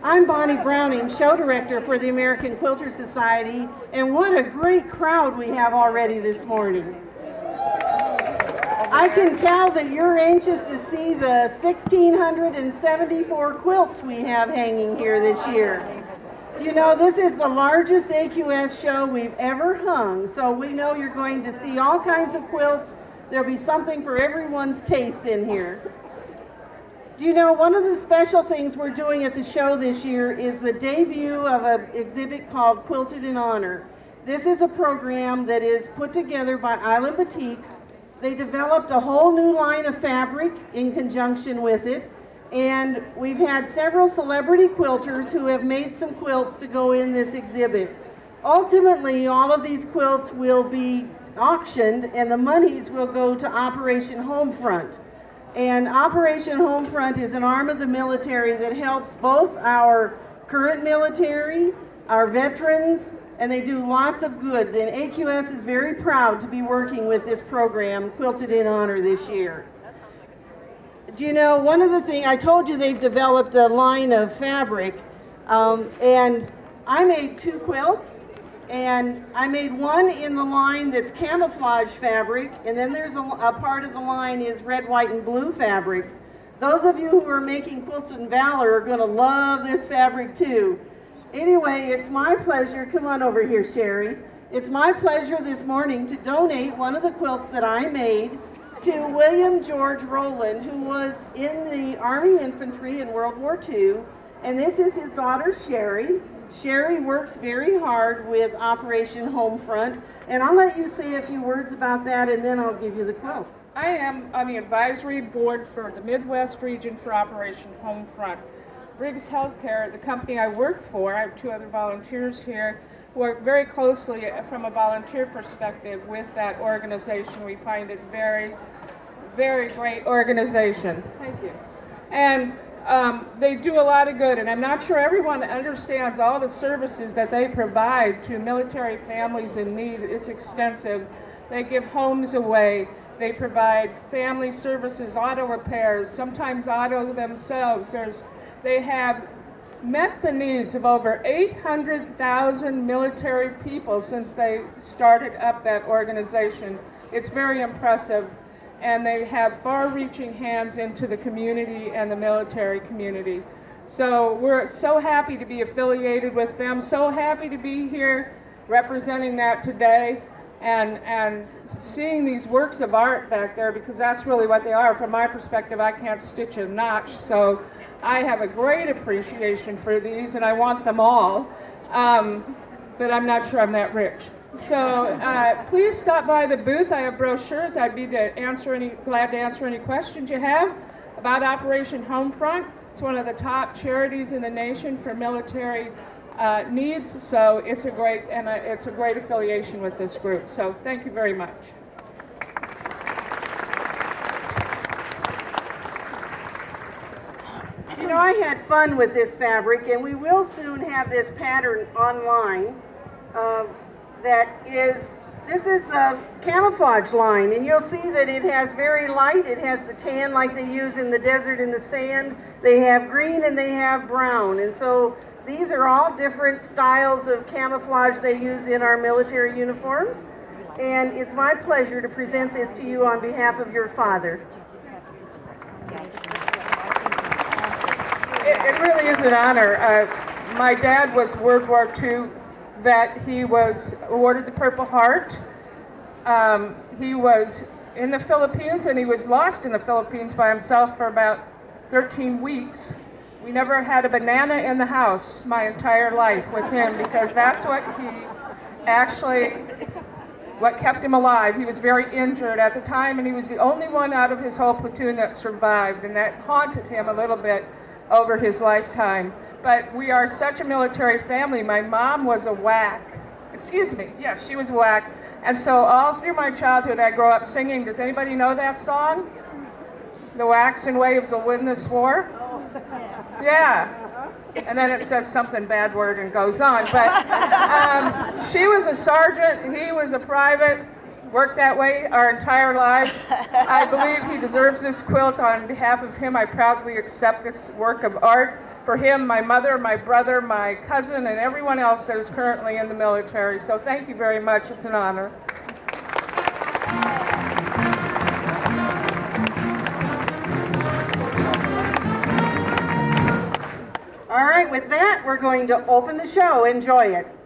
I'm Bonnie Browning, show director for the American Quilter Society, and what a great crowd we have already this morning. I can tell that you're anxious to see the 1,674 quilts we have hanging here this year. You know, this is the largest AQS show we've ever hung, so we know you're going to see all kinds of quilts. There'll be something for everyone's taste in here. Do you know, one of the special things we're doing at the show this year is the debut of an exhibit called Quilted in Honor. This is a program that is put together by Island Boutiques. They developed a whole new line of fabric in conjunction with it, and we've had several celebrity quilters who have made some quilts to go in this exhibit. Ultimately, all of these quilts will be auctioned, and the monies will go to Operation Homefront. And Operation Homefront is an arm of the military that helps both our current military, our veterans, and they do lots of good. And AQS is very proud to be working with this program, Quilted in Honor, this year. Do you know, one of the things, I told you they've developed a line of fabric, and I made 2 quilts. And I made one in the line that's camouflage fabric, and then there's a part of the line is red, white, and blue fabrics. Those of you who are making Quilts in Valor are going to love this fabric too. Anyway, it's my pleasure, come on over here, Sherry. It's my pleasure this morning to donate one of the quilts that I made to William George Rowland, who was in the Army Infantry in World War II, and this is his daughter, Sherry. Sherry works very hard with Operation Homefront, and I'll let you say a few words about that, and then I'll give you the quilt. I am on the advisory board for the Midwest region for Operation Homefront. Briggs Healthcare, the company I work for, I have 2 other volunteers here, work very closely from a volunteer perspective with that organization. We find it very, very great organization. Thank you. And they do a lot of good, and I'm not sure everyone understands all the services that they provide to military families in need. It's extensive. They give homes away. They provide family services, auto repairs, sometimes auto themselves. They have met the needs of over 800,000 military people since they started up that organization. It's very impressive. And they have far-reaching hands into the community and the military community. So we're so happy to be affiliated with them, so happy to be here representing that today and seeing these works of art back there, because that's really what they are. From my perspective, I can't stitch a notch, so I have a great appreciation for these, and I want them all, but I'm not sure I'm that rich. So please stop by the booth. I have brochures. I'd be glad to answer any questions you have about Operation Homefront. It's one of the top charities in the nation for military needs. So it's a great affiliation with this group. So thank you very much. You know, I had fun with this fabric, and we will soon have this pattern online. This is the camouflage line, and you'll see that it has very light. It has the tan like they use in the desert in the sand. They have green and they have brown, and so these are all different styles of camouflage they use in our military uniforms, and it's my pleasure to present this to you on behalf of your father. It really is an honor. My dad was World War II vet. He was awarded the Purple Heart. He was in the Philippines, and he was lost in the Philippines by himself for about 13 weeks. We never had a banana in the house my entire life with him, because that's what kept him alive. He was very injured at the time, and he was the only one out of his whole platoon that survived, and that haunted him a little bit over his lifetime. But we are such a military family. My mom was a WAC. Excuse me. Yes, she was a WAC. And so all through my childhood, I grew up singing. Does anybody know that song? The Wax and Waves Will Win This War? Yeah. And then it says something bad word and goes on. But she was a sergeant. He was a private. Worked that way our entire lives. I believe he deserves this quilt. On behalf of him, I proudly accept this work of art for him, my mother, my brother, my cousin, and everyone else that is currently in the military. So thank you very much. It's an honor. All right, with that, we're going to open the show. Enjoy it.